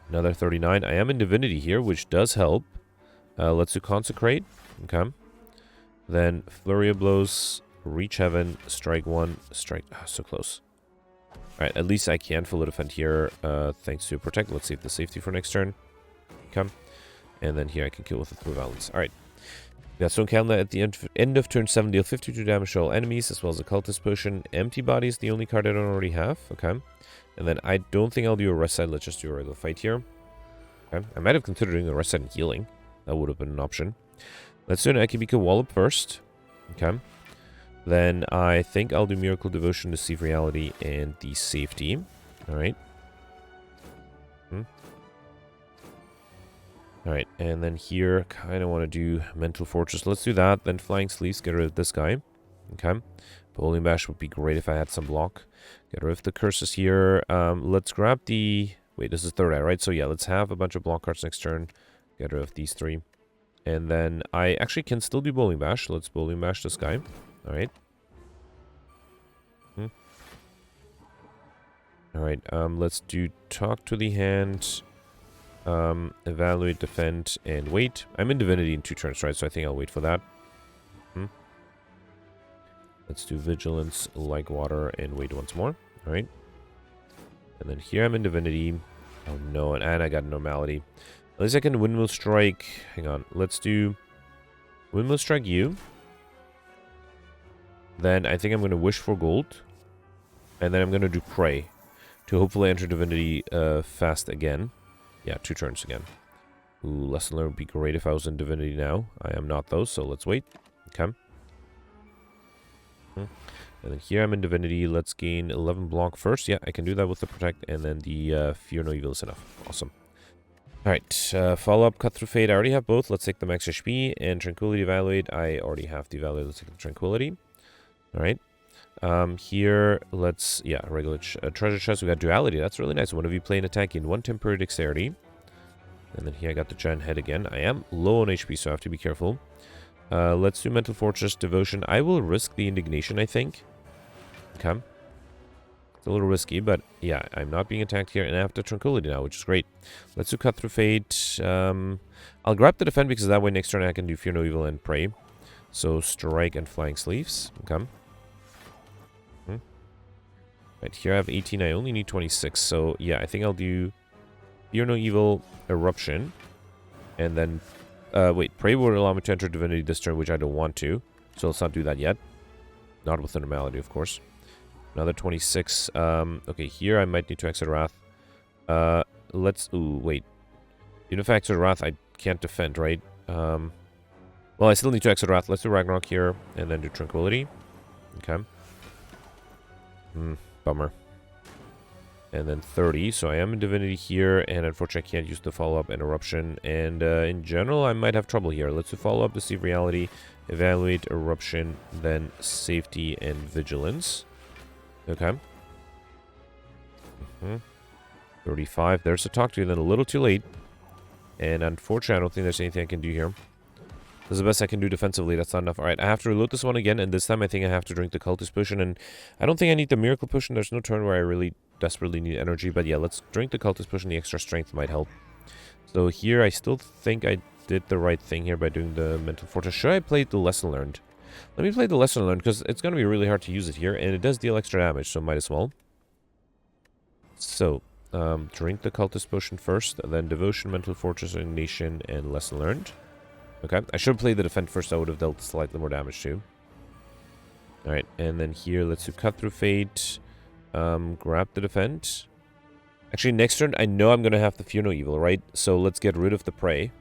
Another 39. I am in Divinity here, which does help. Let's do consecrate. Okay. Then flurry of blows, reach heaven, strike one, strike. Ah, so close. Alright, at least I can full defend here, thanks to protect. Let's save the safety for next turn. Okay. And then here I can kill with the through balance. Alright. We got Stone Calendar at the end of turn 7, deal 52 damage to all enemies, as well as a Cultist Potion. Empty Body is the only card I don't already have. Okay. And then I don't think I'll do a rest side. Let's just do a regular fight here. Okay. I might have considered doing a rest side and healing. That would have been an option. Let's do an Akibika Wallop first. Okay. Then I think I'll do Miracle Devotion to Save Reality and the safety. Alright. Alright, and then here, kind of want to do Mental Fortress. Let's do that. Then Flying Sleeves, get rid of this guy. Okay. Bowling Bash would be great if I had some block. Get rid of the curses here. Let's grab the... Wait, this is third eye, right? So yeah, let's have a bunch of block cards next turn. Get rid of these three. And then I actually can still do Bowling Bash. Let's Bowling Bash this guy. Alright. Alright, let's do Talk to the Hand, Evaluate, Defend, and Wait. I'm in Divinity in 2 turns, right? So I think I'll wait for that. Let's do Vigilance, Like Water, and wait once more. Alright. And then here I'm in Divinity. Oh no, and I got Normality. At least I can Windmill Strike. Hang on, let's do Windmill Strike you. Then I think I'm going to Wish for Gold. And then I'm going to do Pray to hopefully enter Divinity fast again. Yeah, 2 turns again. Ooh, Lesson Learned would be great if I was in Divinity now. I am not though, so let's wait. Okay. And then here I'm in Divinity. Let's gain 11 block first. Yeah, I can do that with the Protect, and then the Fear No Evil is enough. Awesome. Alright, follow-up, Cut Through Fate. I already have both. Let's take the Max HP, and Tranquility Evaluate. I already have the Evaluate. Let's take the Tranquility. Alright. Here, let's, yeah, regular treasure chest. We got Duality. That's really nice. One of you play an attack in 1 temporary dexterity. And then here I got the giant head again. I am low on HP, so I have to be careful. Let's do Mental Fortress, Devotion. I will risk the Indignation, I think. Okay. It's a little risky, but yeah, I'm not being attacked here. And I have the Tranquility now, which is great. Let's do Cut Through Fate. I'll grab the Defend because that way next turn I can do Fear No Evil and Pray. So Strike and Flying Sleeves. Okay. Right, here I have 18. I only need 26. So yeah, I think I'll do Fear No Evil, Eruption. And then, wait, Pray will allow me to enter Divinity this turn, which I don't want to. So let's not do that yet. Not with the Normality, of course. Another 26. Okay, here I might need to exit Wrath. Let's... Ooh, wait. Even if I exit Wrath, I can't defend, right? Well, I still need to exit Wrath. Let's do Ragnarok here, and then do Tranquility. Okay. Bummer. And then 30. So I am in Divinity here, and unfortunately I can't use the follow-up and Eruption. And in general, I might have trouble here. Let's do follow-up to see Reality, Evaluate, Eruption, then Safety and Vigilance. Okay. 35. There's a talk to you, then a little too late. And unfortunately, I don't think there's anything I can do here. This is the best I can do defensively. That's not enough. Alright, I have to reload this one again, and this time I think I have to drink the Cultist Potion. And I don't think I need the Miracle Potion. There's no turn where I really desperately need energy. But yeah, let's drink the Cultist Potion. The extra strength might help. So here, I still think I did the right thing here by doing the Mental Fortress. Should I play the Lesson Learned? Let me play the lesson learned, because it's going to be really hard to use it here, and it does deal extra damage, so might as well. So, drink the cultist potion first, then devotion, mental fortress, indignation, and lesson learned. Okay, I should play the defend first. That would have dealt slightly more damage too. Alright, and then here, let's do cut through fate. Grab the defend. Actually, next turn, I know I'm going to have the fear no evil, right? So let's get rid of the prey.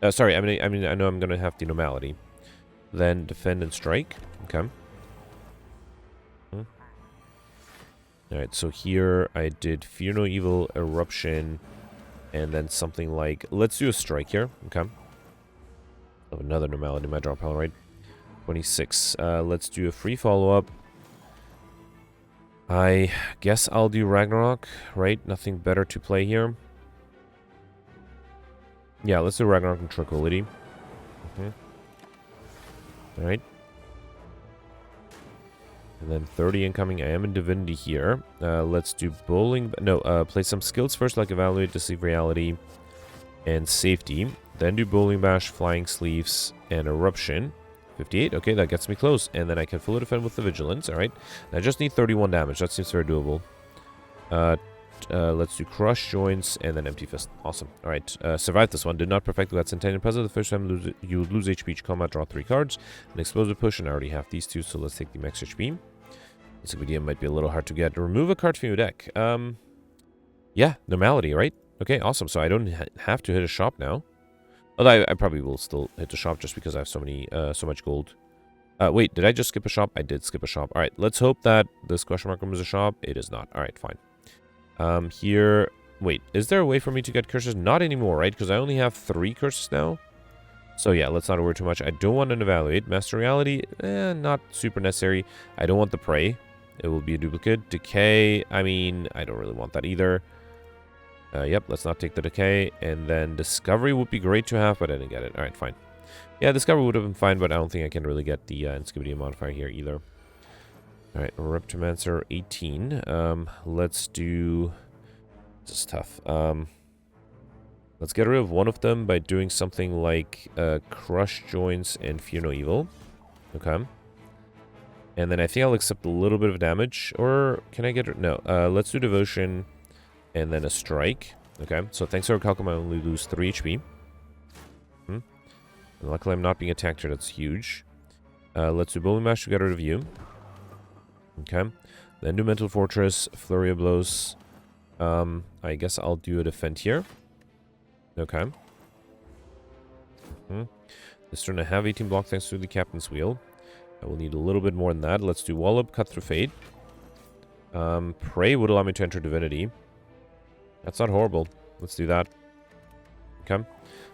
Sorry, I know I'm going to have the normality. Then defend and strike. Okay. Alright, so here I did fear no evil, eruption, and then something like... Let's do a strike here. Okay. Of another normality in my draw pile, right? 26. Let's do a free follow-up. I guess I'll do Ragnarok, right? Nothing better to play here. Yeah, let's do Ragnarok and Tranquility. Alright. And then 30 incoming. I am in Divinity here. Let's do Bowling... No, play some skills first, like Evaluate, Deceive Reality, and Safety. Then do Bowling Bash, Flying Sleeves, and Eruption. 58. Okay, that gets me close. And then I can fully defend with the Vigilance. Alright. I just need 31 damage. That seems very doable. Let's do Crush, Joints, and then Empty Fist. Awesome. Alright. Survived this one. Did not perfect That's intended puzzle. The first time you would lose HP each combat. Draw 3 cards. An Explosive Push, and I already have these two, so let's take the max HP. This idea might be a little hard to get. Remove a card from your deck. Yeah, normality, right? Okay, awesome. So I don't have to hit a shop now. Although I probably will still hit the shop just because I have so much gold. Wait, did I just skip a shop? I did skip a shop. Alright, let's hope that this question mark room is a shop. It is not. Alright, fine. Here... Wait, is there a way for me to get curses? Not anymore, right? Because I only have 3 curses now. So yeah, let's not worry too much. I don't want an Evaluate. Master Reality, not super necessary. I don't want the Prey. It will be a duplicate. Decay, I mean, I don't really want that either. Yep, let's not take the Decay. And then Discovery would be great to have, but I didn't get it. Alright, fine. Yeah, Discovery would have been fine, but I don't think I can really get the Insecurity modifier here either. Alright, Reptomancer 18. Let's do... This is tough. Let's get rid of one of them by doing something like Crush, Joints, and Fear No Evil. Okay. And then I think I'll accept a little bit of damage. Or can I get... No, let's do Devotion... And then a strike. Okay, so thanks to our Calcum, I only lose 3 HP. And luckily, I'm not being attacked here. That's huge. Let's do Bowling Mash to get rid of you. Okay. Then do Mental Fortress, Flurry of Blows. I guess I'll do a Defend here. Okay. This turn I have 18 block thanks to the Captain's Wheel. I will need a little bit more than that. Let's do Wallop, Cut Through Fate. Prey would allow me to enter Divinity. That's not horrible. Let's do that. Okay.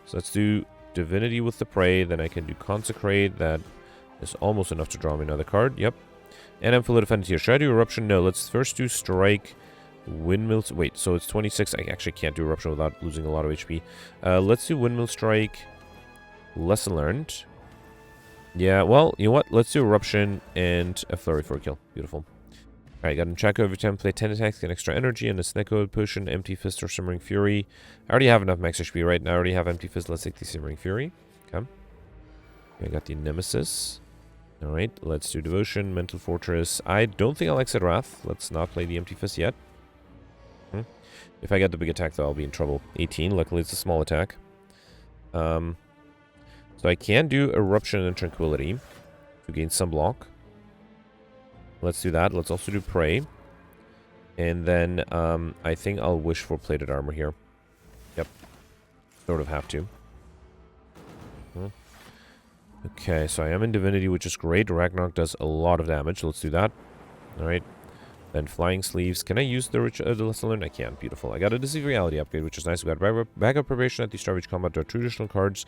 So let's do Divinity with the Prey. Then I can do Consecrate. That is almost enough to draw me another card. Yep. And I'm fully defended here. Should I do Eruption? No. Let's first do Strike. Windmills. Wait, so it's 26. I actually can't do Eruption without losing a lot of HP. Let's do Windmill Strike. Lesson learned. Yeah, well, you know what? Let's do Eruption and a Flurry for a kill. Beautiful. Alright, got him check every time play 10 attacks, get extra energy, and a Snecko Potion, Empty Fist, or Simmering Fury. I already have enough max HP, right? Now I already have Empty Fist. Let's take the Simmering Fury. Okay. I got the Nemesis. Alright, let's do Devotion, Mental Fortress. I don't think I'll exit Wrath. Let's not play the Empty Fist yet. If I get the big attack, though, I'll be in trouble. 18. Luckily, it's a small attack. So I can do Eruption and Tranquility to gain some block. Let's do that. Let's also do Prey. And then I think I'll wish for Plated Armor here. Yep. Sort of have to. Okay, so I am in Divinity, which is great. Ragnarok does a lot of damage. Let's do that. Alright. Then Flying Sleeves. Can I use the Lesson Learned? I can. Beautiful. I got a Deceive Reality upgrade, which is nice. We got Backup Preparation at the start of each combat. There are traditional cards.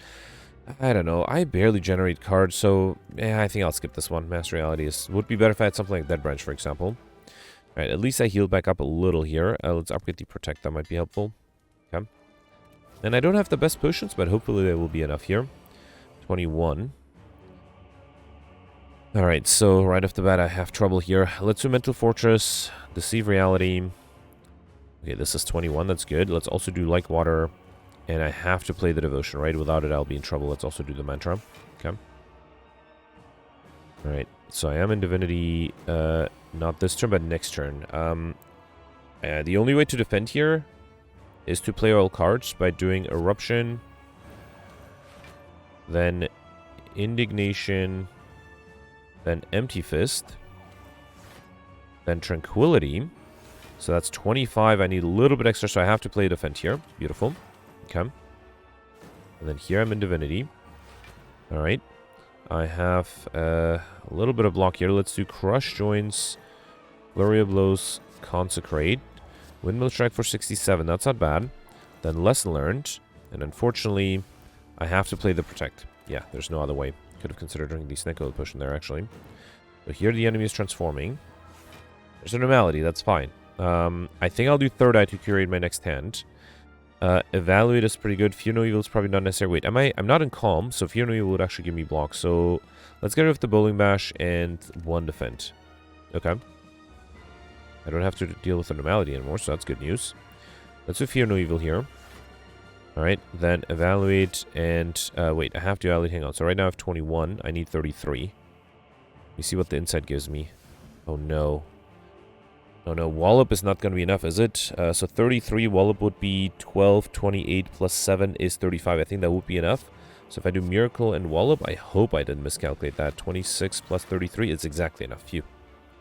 I don't know. I barely generate cards, so yeah, I think I'll skip this one. Master Reality would be better if I had something like Dead Branch, for example. Alright, at least I healed back up a little here. Let's upgrade the Protect. That might be helpful. Okay. And I don't have the best potions, but hopefully there will be enough here. 21. Alright, so right off the bat, I have trouble here. Let's do Mental Fortress, Deceive Reality. Okay, this is 21. That's good. Let's also do Like Water. And I have to play the Devotion, right? Without it, I'll be in trouble. Let's also do the Mantra. Okay. Alright, so I am in Divinity, not this turn, but next turn. The only way to defend here is to play all cards by doing Eruption, then Indignation, then Empty Fist, then Tranquility. So that's 25. I need a little bit extra, so I have to play defend here. Beautiful. Okay. And then here I'm in Divinity. Alright. I have a little bit of block here. Let's do Crush Joints, Flurry of Blows, Consecrate. Windmill Strike for 67. That's not bad. Then Lesson Learned. And unfortunately, I have to play the Protect. Yeah, there's no other way. Could have considered doing the Snake Oil push in there, actually. So here the enemy is transforming. There's a normality. That's fine. I think I'll do Third Eye to curate my next hand. Evaluate is pretty good. Fear No Evil is probably not necessary. Wait, I'm not in Calm, so Fear No Evil would actually give me block. So let's get rid of the Bowling Bash and 1 defend. Okay. I don't have to deal with the normality anymore, so that's good news. Let's do Fear No Evil here. Alright, then Evaluate and... wait, I have to evaluate. Hang on. So right now I have 21. I need 33. Let me see what the inside gives me. Oh no. Oh no, Wallop is not going to be enough, is it? So 33, Wallop would be 12, 28 plus 7 is 35. I think that would be enough. So if I do Miracle and Wallop, I hope I didn't miscalculate that. 26 plus 33 is exactly enough. Phew.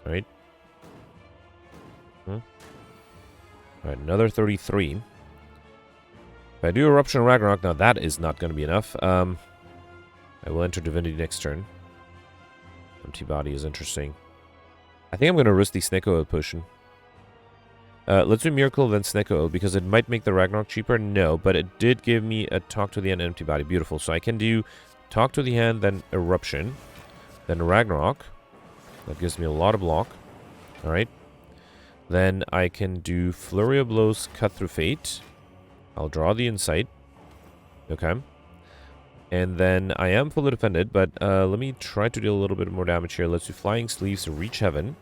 Alright. Alright, another 33. If I do Eruption Ragnarok, now that is not going to be enough. I will enter Divinity next turn. Empty Body is interesting. I think I'm going to risk the Snake Oil potion. Let's do Miracle, then Snake Oil, because it might make the Ragnarok cheaper. No, but it did give me a Talk to the End, Empty Body. Beautiful. So I can do Talk to the Hand, then Eruption, then Ragnarok. That gives me a lot of block. Alright. Then I can do Flurry of Blows, Cut Through Fate. I'll draw the Insight. Okay. And then I am fully defended, but let me try to deal a little bit more damage here. Let's do Flying Sleeves, Reach Heaven.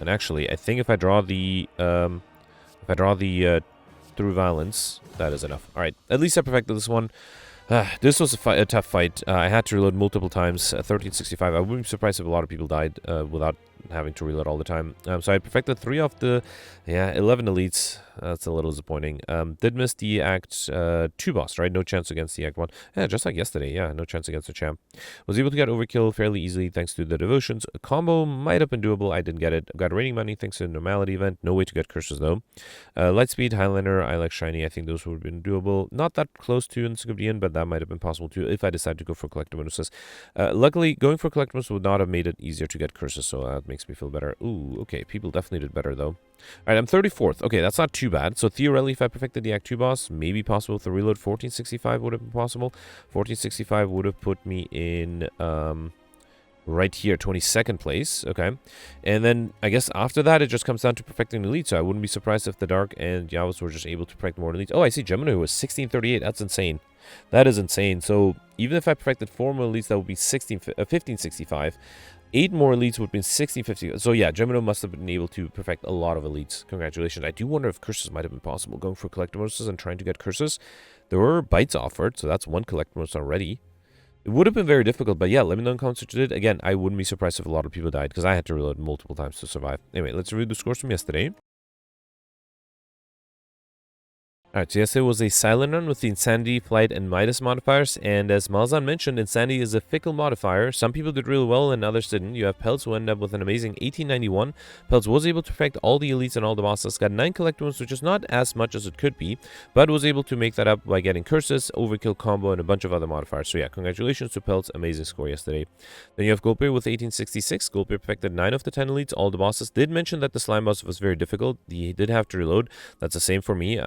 And actually, I think if I draw the Through Violence, that is enough. All right, at least I perfected this one. This was a tough fight. I had to reload multiple times. 1365. I wouldn't be surprised if a lot of people died without having to reload all the time. So I perfected 3 of the 11 elites. That's a little disappointing. Did miss the Act 2 boss, right? No chance against the Act 1. Yeah, just like yesterday. Yeah, no chance against the champ. Was able to get overkill fairly easily thanks to the devotions. A combo might have been doable. I didn't get it. Got raining money thanks to the normality event. No way to get curses though. Lightspeed, Highlander, I like Shiny. I think those would have been doable. Not that close to Encyclopedia, but that might have been possible too if I decided to go for collector bonuses. Luckily, going for collector bonuses would not have made it easier to get curses, so that makes me feel better. Ooh, okay. People definitely did better though. Alright, I'm 34th. Okay, that's not too bad. So theoretically, if I perfected the Act 2 boss, maybe possible with the reload. 1465 would have been possible. 1465 would have put me in right here, 22nd place. Okay. And then I guess after that, it just comes down to perfecting the elite. So I wouldn't be surprised if the Dark and Yavas were just able to perfect more elites. Oh, I see Gemini was 1638. That's insane. That is insane. So even if I perfected 4 more elites, that would be 1565. 8 more elites would be 1650. So yeah, Gemino must have been able to perfect a lot of elites. Congratulations. I do wonder if curses might have been possible. Going for collector bonuses and trying to get curses. There were bites offered, so that's 1 collector bonus already. It would have been very difficult, but yeah, let me know in the comments what you did. Again, I wouldn't be surprised if a lot of people died, because I had to reload multiple times to survive. Anyway, let's review the scores from yesterday. Alright, so yesterday was a silent run with the Insanity, Flight, and Midas modifiers, and as Malzahn mentioned, Insanity is a fickle modifier. Some people did really well and others didn't. You have Peltz who ended up with an amazing 1891. Peltz was able to perfect all the elites and all the bosses, got 9 collectibles, which is not as much as it could be, but was able to make that up by getting curses, overkill combo, and a bunch of other modifiers. So yeah, congratulations to Peltz, amazing score yesterday. Then you have Goldbear with 1866. Goldbear perfected 9 of the 10 elites, all the bosses. Did mention that the slime boss was very difficult. He did have to reload. That's the same for me.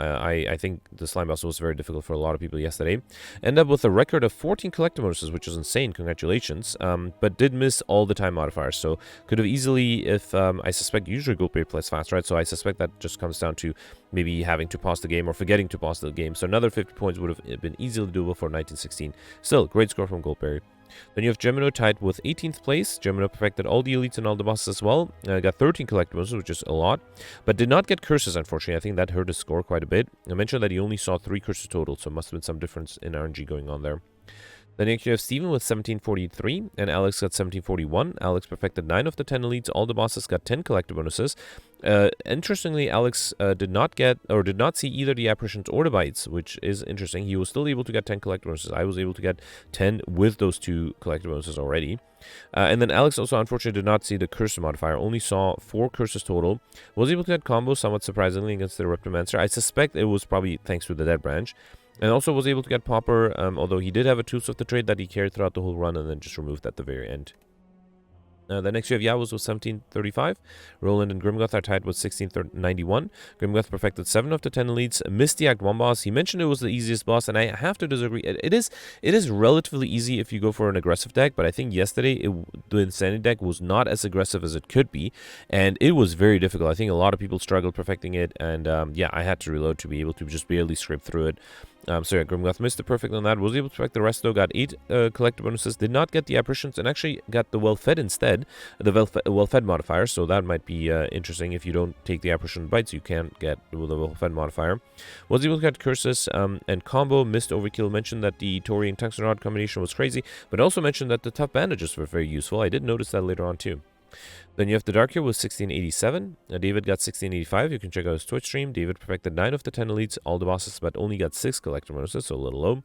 I think the slime boss was very difficult for a lot of people yesterday. Ended up with a record of 14 collector bonuses, which is insane. Congratulations. But did miss all the time modifiers. So could have easily, if I suspect usually Goldbear plays fast, right? So I suspect that just comes down to maybe having to pause the game or forgetting to pause the game. So another 50 points would have been easily doable for 1916. Still, great score from Goldberry. Then you have Gemino tied with 18th place. Gemino perfected all the elites and all the bosses as well. Got 13 collectibles, which is a lot. But did not get curses, unfortunately. I think that hurt his score quite a bit. I mentioned that he only saw 3 curses total, so must have been some difference in RNG going on there. Then next you have Steven with 1743, and Alex got 1741. Alex perfected 9 of the 10 elites. All the bosses got 10 collector bonuses. Interestingly, Alex did not see either the apparitions or the bites, which is interesting. He was still able to get 10 collector bonuses. I was able to get 10 with those 2 collector bonuses already. And then Alex also unfortunately did not see the curse modifier, only saw 4 curses total. Was able to get combos somewhat surprisingly against the Reptomancer. I suspect it was probably thanks to the Dead Branch. And also was able to get Popper, although he did have a Tools of the Trade that he carried throughout the whole run and then just removed at the very end. The next you have Yavuz with 1735. Roland and Grimgoth are tied with 1691. Grimgoth perfected 7 of the 10 elites. Missed the Act 1 boss. He mentioned it was the easiest boss, and I have to disagree. It is relatively easy if you go for an aggressive deck, but I think yesterday the Insanity deck was not as aggressive as it could be, and it was very difficult. I think a lot of people struggled perfecting it, and yeah, I had to reload to be able to just barely scrape through it. So yeah, Grimgoth missed the perfect on that. Was able to perfect the rest though. Got 8 collector bonuses. Did not get the apparitions and actually got the well-fed instead. The well-fed modifier. So that might be interesting. If you don't take the apparition bites, you can't get the well-fed modifier. Was able to get curses and combo. Missed overkill. Mentioned that the Tori and Tungsten Rod combination was crazy, but also mentioned that the tough bandages were very useful. I did notice that later on too. Then you have the Dark here with 1687. David got 1685. You can check out his Twitch stream. David perfected 9 of the 10 elites, all the bosses, but only got 6 collector bonuses, so a little low.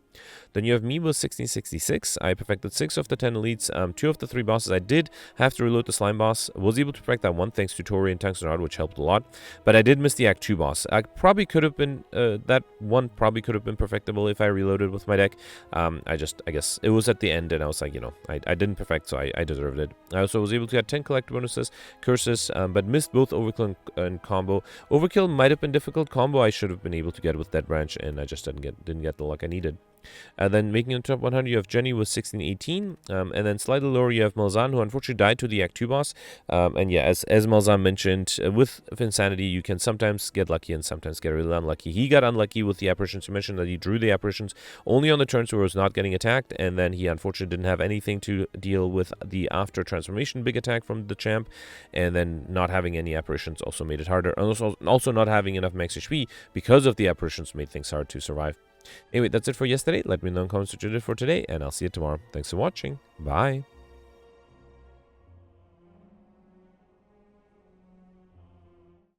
Then you have me with 1666. I perfected 6 of the 10 elites. 2 of the 3 bosses. I did have to reload the slime boss. Was able to perfect that one thanks to Tori and Tungsten Rod, which helped a lot. But I did miss the Act 2 boss. I probably could have been that one probably could have been perfectable if I reloaded with my deck. I guess it was at the end, and I was like, you know, I didn't perfect, so I deserved it. I also was able to get 10 collector bonuses. Curses, but missed both Overkill and Combo. Overkill might have been difficult. Combo I should have been able to get with Dead Branch, and I just didn't get the luck I needed. Then making it top 100, you have Jenny with 1618, and then slightly lower you have Malzahn, who unfortunately died to the Act 2 boss. And yeah, as Malzahn mentioned, with Insanity, you can sometimes get lucky and sometimes get really unlucky. He got unlucky with the apparitions. He mentioned that he drew the apparitions only on the turns where he was not getting attacked, and then he unfortunately didn't have anything to deal with the after transformation big attack from the champ, and then not having any apparitions also made it harder. And also not having enough max HP because of the apparitions made things hard to survive. Anyway, that's it for yesterday. Let me know in the comments what you did for today, and I'll see you tomorrow. Thanks for watching. Bye.